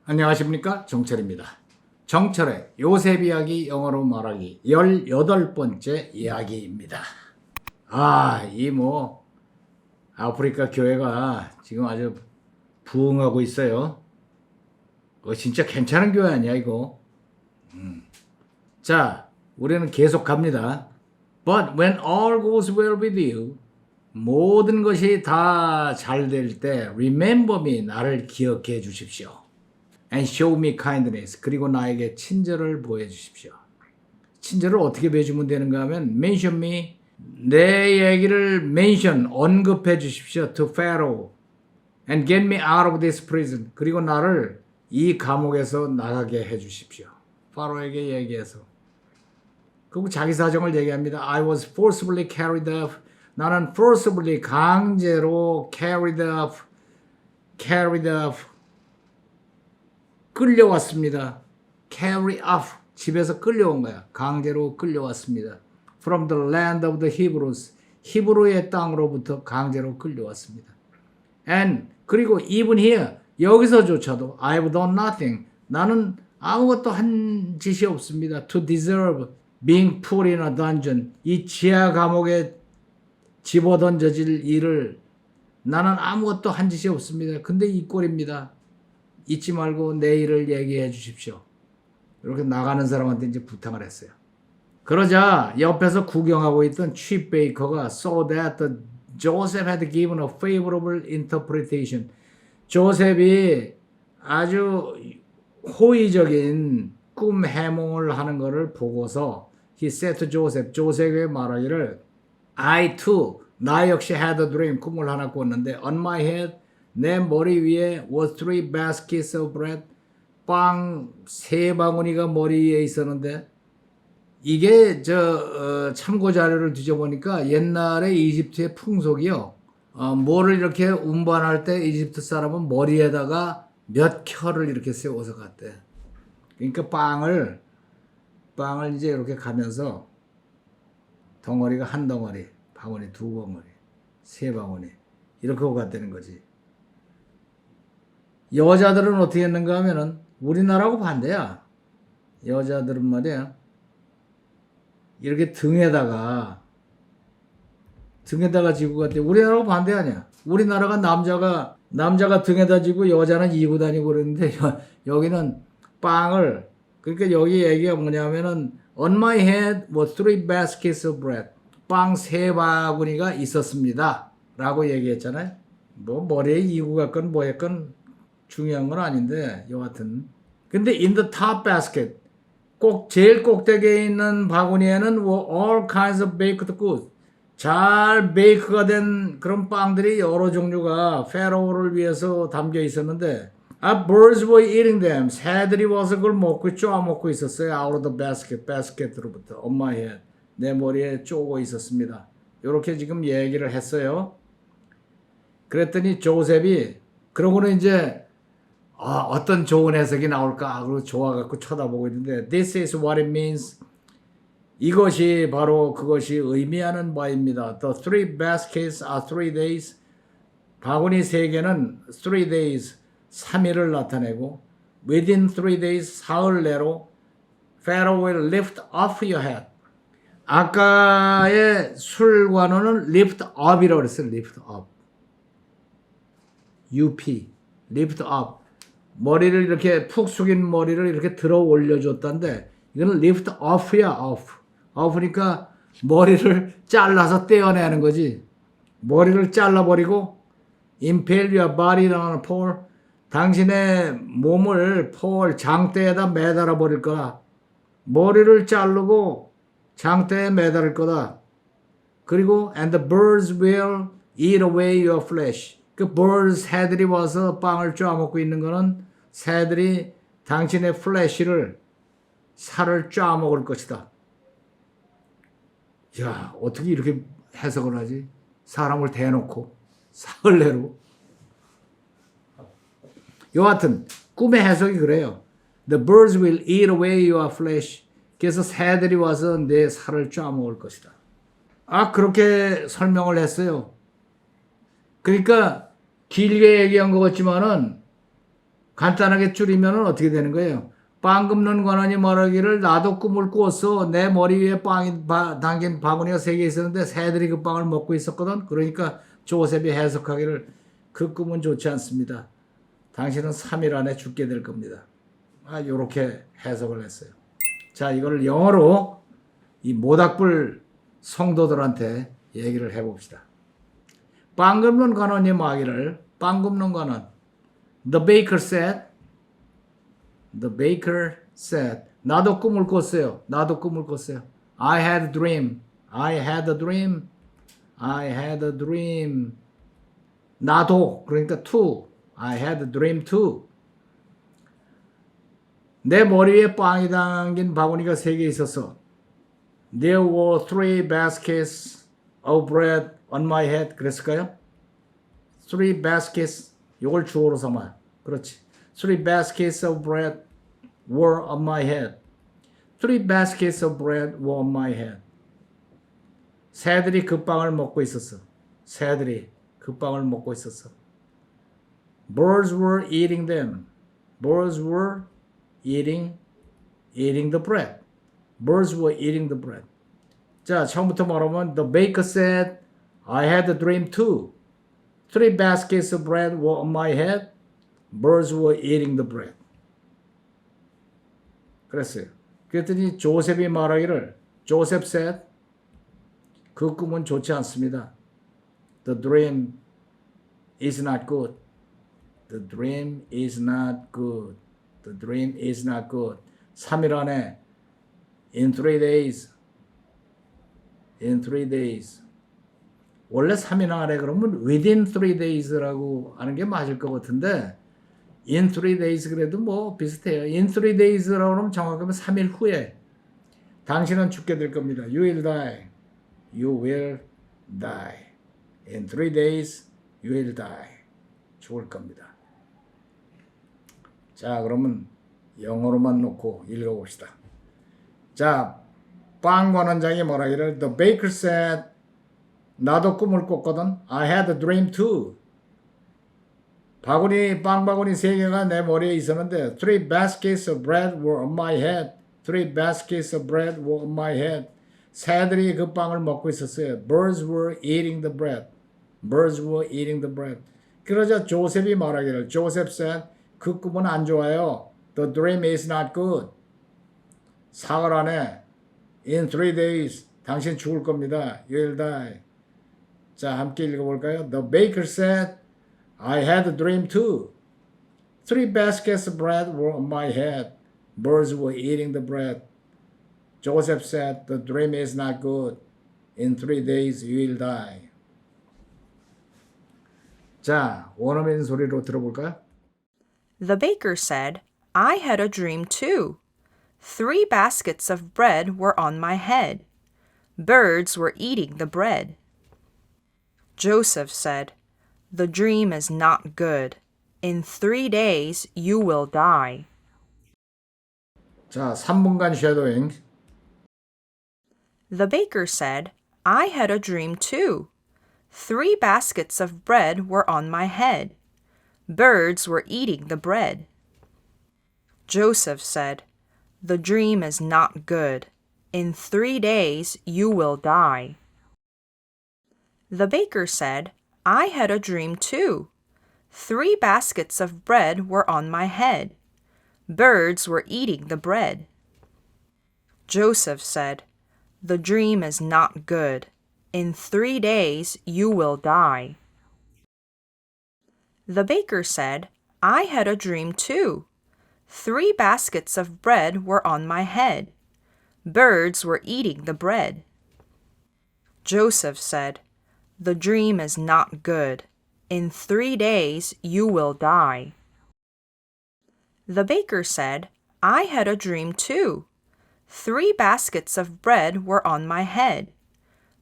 안녕하십니까, 정철입니다. 정철의 요셉 이야기 영어로 말하기 18번째 이야기입니다. 아프리카 교회가 지금 아주 부흥하고 있어요. 진짜 괜찮은 교회 아니야 이거. 자, 우리는 계속 갑니다. But when all goes well with you, 모든 것이 다 잘 될 때 remember me, 나를 기억해 주십시오. And show me kindness. 그리고 나에게 친절을 보여주십시오. 친절을 어떻게 보여주면 되는가 하면 mention me, 내 얘기를 mention, 언급해 주십시오. To Pharaoh. And get me out of this prison. 그리고 나를 이 감옥에서 나가게 해 주십시오. 파로에게 얘기해서. 그리고 자기 사정을 얘기합니다. I was forcibly carried off. 나는 forcibly 강제로 carried off. 끌려왔습니다. carry off. 집에서 끌려온 거야. 강제로 끌려왔습니다. From the land of the Hebrews. 히브리의 땅으로부터 강제로 끌려왔습니다. And 그리고 even here 여기서조차도 I've done nothing. 나는 아무것도 한 짓이 없습니다. To deserve being put in a dungeon. 이 지하 감옥에 집어던져질 일을 나는 아무것도 한 짓이 없습니다. 근데 이 꼴입니다. 잊지 말고 내일을 얘기해 주십시오. 이렇게 나가는 사람한테 이제 부탁을 했어요. 그러자 옆에서 구경하고 있던 취 베이커가 saw that Joseph had given a favorable interpretation. 조셉이 아주 호의적인 꿈 해몽을 하는 것을 보고서 he said to Joseph, 조셉에게 말하기를 I too, 나 역시 had a dream, 꿈을 하나 꿨는데 on my head, 내 머리 위에 was 3 baskets of bread, 빵 3바구니가 머리 위에 있었는데 이게 참고 자료를 뒤져보니까 옛날에 이집트의 풍속이요. 뭐를 이렇게 운반할 때 이집트 사람은 머리에다가 몇 켜를 이렇게 세워서 갔대. 그러니까 빵을 이제 이렇게 가면서 덩어리가 한 덩어리, 바구니 2바구니, 3바구니 이렇게 오고 갔다는 거지. 여자들은 어떻게 했는가 하면은 우리나라하고 반대야. 여자들은 말이야. 이렇게 등에다가 지고 갔대. 우리나라하고 반대 아니야. 우리나라가 남자가 등에다 지고 여자는 이고 다니고 그러는데 여기는 빵을 그러니까 여기 얘기가 뭐냐면은 on my head was 3 baskets of bread. 빵 3바구니가 있었습니다. 라고 얘기했잖아요. 뭐 머리에 이고 갔건 뭐 했건 중요한 건 아닌데 여하튼 근데 in the top basket 꼭 제일 꼭대기에 있는 바구니에는 were all kinds of baked goods 잘 베이크가 된 그런 빵들이 여러 종류가 페로를 위해서 담겨 있었는데 birds were eating them 새들이 와서 그걸 먹고 쪼아먹고 있었어요. out of the basket로부터 on my head 내 머리에 쪼고 있었습니다. 이렇게 지금 얘기를 했어요. 그랬더니 조셉이 그러고는 이제 어떤 좋은 해석이 나올까 그리고 좋아갖고 쳐다보고 있는데 This is what it means. 이것이 바로 그것이 의미하는 바입니다. The 3 baskets are 3 days. 바구니 3개는 3 days, 3일을 나타내고 within 3 days, 사흘 내로 Pharaoh will lift off your head. 아까의 술관원은 lift up이라고 그랬어요. lift up. UP. lift up. 머리를 이렇게 푹 숙인 머리를 이렇게 들어 올려줬단데 이거는 lift off야 off. off니까 머리를 잘라서 떼어내는 거지. 머리를 잘라버리고 impale your body on a pole. 당신의 몸을 장대에다 매달아 버릴 거다. 머리를 자르고 장대에 매달을 거다. 그리고 and the birds will eat away your flesh. 그 birds 새들이 와서 빵을 쪼아먹고 있는 거는 새들이 당신의 플래시를 살을 쪼아먹을 것이다. 야, 어떻게 이렇게 해석을 하지? 사람을 대놓고 사흘 내로. 여하튼 꿈의 해석이 그래요. The birds will eat away your flesh. 그래서 새들이 와서 내 살을 쪼아먹을 것이다. 그렇게 설명을 했어요. 그러니까 길게 얘기한 것 같지만은 간단하게 줄이면 어떻게 되는 거예요? 빵 굽는 관원이 말하기를 나도 꿈을 꾸었어. 내 머리 위에 빵이 담긴 바구니가 3개 있었는데 새들이 그 빵을 먹고 있었거든. 그러니까 조셉이 해석하기를 그 꿈은 좋지 않습니다. 당신은 3일 안에 죽게 될 겁니다. 요렇게 해석을 했어요. 자, 이걸 영어로 이 모닥불 성도들한테 얘기를 해봅시다. 빵 굽는 관원이 말하기를 빵 굽는 관원 The baker said 나도 꿈을 꿨어요. 나도 꿈을 꿨어요. I had a dream. I had a dream. I had a dream. 나도 그러니까 too. I had a dream too. 내 머리 위에 빵이 담긴 바구니가 3개 있었어. There were 3 baskets of bread on my head. 그랬을까요? 3 baskets. 이걸 주어로 삼아요. 그렇지. 3 baskets of bread were on my head. 3 baskets of bread were on my head. 새들이 그 빵을 먹고 있었어. 새들이 그 빵을 먹고 있었어. Birds were eating them. Birds were eating the bread. Birds were eating the bread. 자, 처음부터 말하면 The baker said, I had a dream too. 3 baskets of bread were on my head. Birds were eating the bread. 그랬어요. 그랬더니 조셉이 말하기를 Joseph said, 그 꿈은 좋지 않습니다. The dream is not good. The dream is not good. The dream is not good. 3일 안에 in 3 days. In 3 days. 원래 3일 안에 그러면 within 3 days라고 하는 게 맞을 것 같은데 in 3 days 그래도 뭐 비슷해요. in 3 days라고 하면 정확하면 3일 후에 당신은 죽게 될 겁니다. You will die. You will die. In 3 days you will die. 죽을 겁니다. 자, 그러면 영어로만 놓고 읽어봅시다. 자, 빵 관원장이 뭐라기를 The baker said 나도 꿈을 꿨거든. I had a dream too. 빵 바구니 3개가 내 머리에 있었는데 3 baskets of bread were on my head. 3 baskets of bread were on my head. 새들이 그 빵을 먹고 있었어요. Birds were eating the bread. Birds were eating the bread. 그러자 조셉이 말하기를 Joseph said 그 꿈은 안 좋아요. The dream is not good. 4월 안에 in 3 days 당신 죽을 겁니다. You will die. 자, 함께 읽어볼까요? The baker said I had a dream too. 3 baskets of bread were on my head. Birds were eating the bread. Joseph said, the dream is not good. In 3 days you will die. 자, 원어민 소리로 들어볼까요? The baker said, I had a dream too. 3 baskets of bread were on my head. Birds were eating the bread. Joseph said, the dream is not good. In 3 days you will die. 자, 3분간 쉐도잉. The baker said, I had a dream too. 3 baskets of bread were on my head. Birds were eating the bread. Joseph said, the dream is not good. In 3 days you will die. The baker said, I had a dream too. 3 baskets of bread were on my head. Birds were eating the bread. Joseph said, the dream is not good. In 3 days you will die. The baker said, I had a dream too. 3 baskets of bread were on my head. Birds were eating the bread. Joseph said, the dream is not good. In 3 days you will die. The baker said, I had a dream too. 3 baskets of bread were on my head.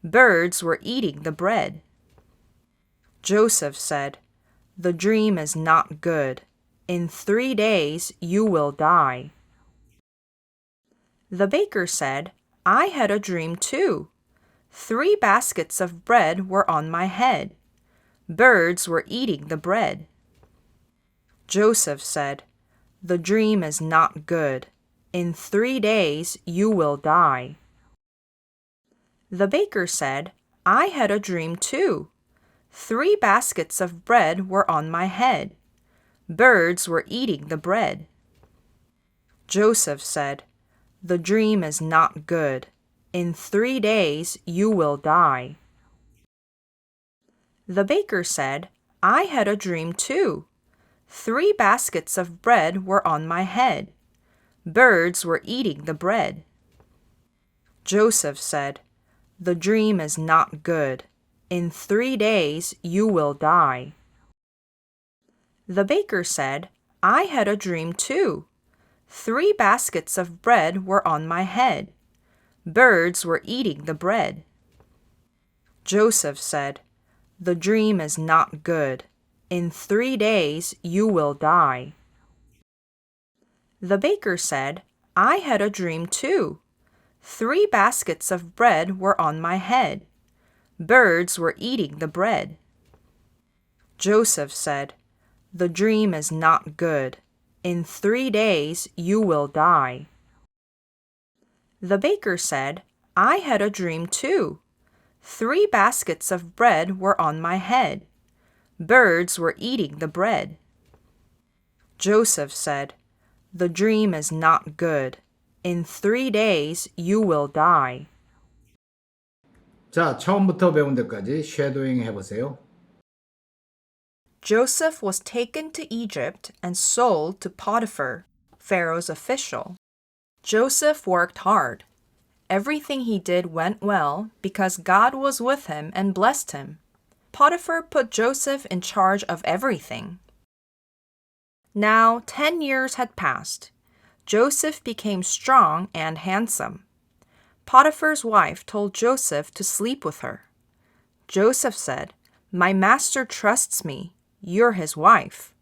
Birds were eating the bread. Joseph said, the dream is not good. In 3 days you will die. The baker said, I had a dream too. 3 baskets of bread were on my head. Birds were eating the bread. Joseph said, "The dream is not good. In 3 days you will die." The baker said, "I had a dream too. 3 baskets of bread were on my head. Birds were eating the bread." Joseph said, "The dream is not good. In 3 days you will die." The baker said, "I had a dream too. 3 baskets of bread were on my head. Birds were eating the bread." Joseph said, "The dream is not good. In 3 days you will die." The baker said, "I had a dream too. 3 baskets of bread were on my head. Birds were eating the bread." Joseph said, "The dream is not good. In 3 days you will die." The baker said, "I had a dream too. 3 baskets of bread were on my head. Birds were eating the bread." Joseph said, "The dream is not good. In 3 days you will die." The baker said, "I had a dream too. 3 baskets of bread were on my head. Birds were eating the bread." Joseph said, "The dream is not good. In 3 days you will die." 자, 처음부터 배운 데까지 쉐도잉 해보세요. Joseph was taken to Egypt and sold to Potiphar, Pharaoh's official. Joseph worked hard. Everything he did went well because God was with him and blessed him. Potiphar put Joseph in charge of everything. Now 10 years had passed. Joseph became strong and handsome. Potiphar's wife told Joseph to sleep with her. Joseph said, "My master trusts me. You're his wife.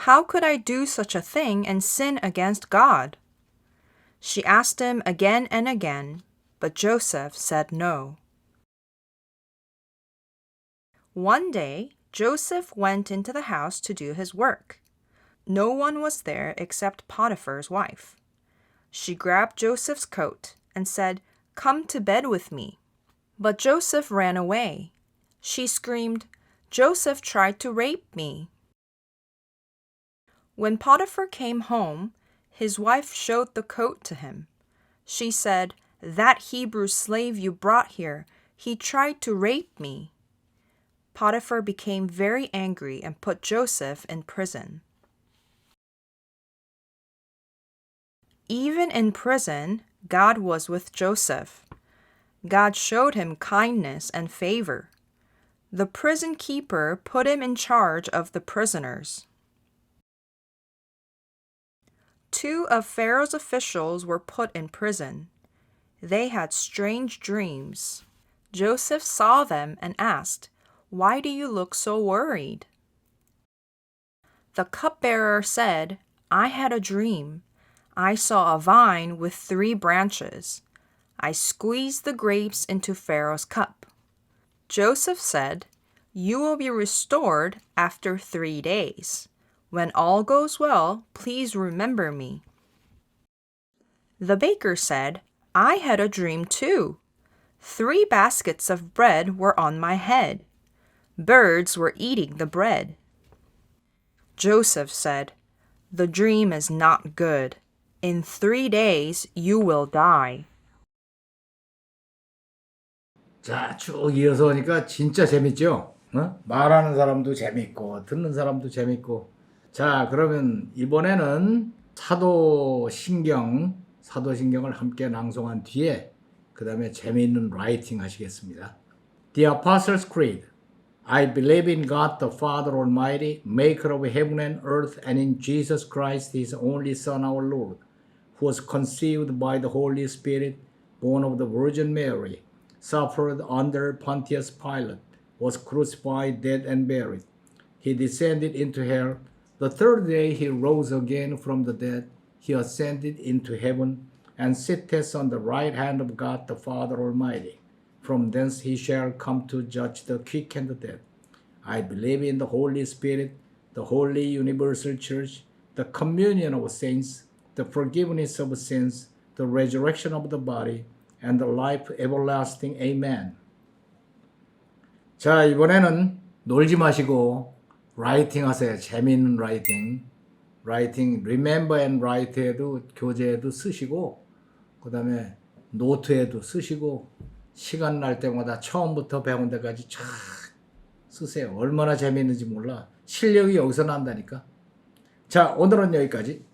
How could I do such a thing and sin against God?" She asked him again and again, but Joseph said no. One day, Joseph went into the house to do his work. No one was there except Potiphar's wife. She grabbed Joseph's coat and said, "Come to bed with me." But Joseph ran away. She screamed, "Joseph tried to rape me." When Potiphar came home, his wife showed the coat to him. She said, "That Hebrew slave you brought here, he tried to rape me." Potiphar became very angry and put Joseph in prison. Even in prison, God was with Joseph. God showed him kindness and favor. The prison keeper put him in charge of the prisoners. 2 of Pharaoh's officials were put in prison. They had strange dreams. Joseph saw them and asked, "Why do you look so worried?" The cupbearer said, "I had a dream. I saw a vine with 3 branches. I squeezed the grapes into Pharaoh's cup." Joseph said, "You will be restored after 3 days. When all goes well, please remember me." The baker said, "I had a dream too. 3 baskets of bread were on my head. Birds were eating the bread." Joseph said, "The dream is not good. In 3 days you will die." 자, 쭉 이어서 오니까 진짜 재밌죠? 말하는 사람도 재밌고, 듣는 사람도 재밌고. 자, 그러면 이번에는 사도신경을 함께 낭송한 뒤에 그 다음에 재미있는 라이팅 하시겠습니다. The Apostles' Creed. I believe in God the Father Almighty, maker of heaven and earth, and in Jesus Christ, his only Son, our Lord, who was conceived by the Holy Spirit, born of the Virgin Mary, suffered under Pontius Pilate, was crucified, dead, and buried. He descended into hell. The 3rd day he rose again from the dead. He ascended into heaven and sitteth on the right hand of God the Father Almighty. From thence he shall come to judge the quick and the dead. I believe in the Holy Spirit, the Holy Universal Church, the communion of saints, the forgiveness of sins, the resurrection of the body, and the life everlasting. Amen. 자, 이번에는 놀지 마시고 라이팅 하세요. 재미있는 라이팅. 라이팅, remember and write에도 교재에도 쓰시고 그 다음에 노트에도 쓰시고 시간 날 때마다 처음부터 배운 데까지 쫙 쓰세요. 얼마나 재미있는지 몰라. 실력이 여기서 난다니까. 자, 오늘은 여기까지.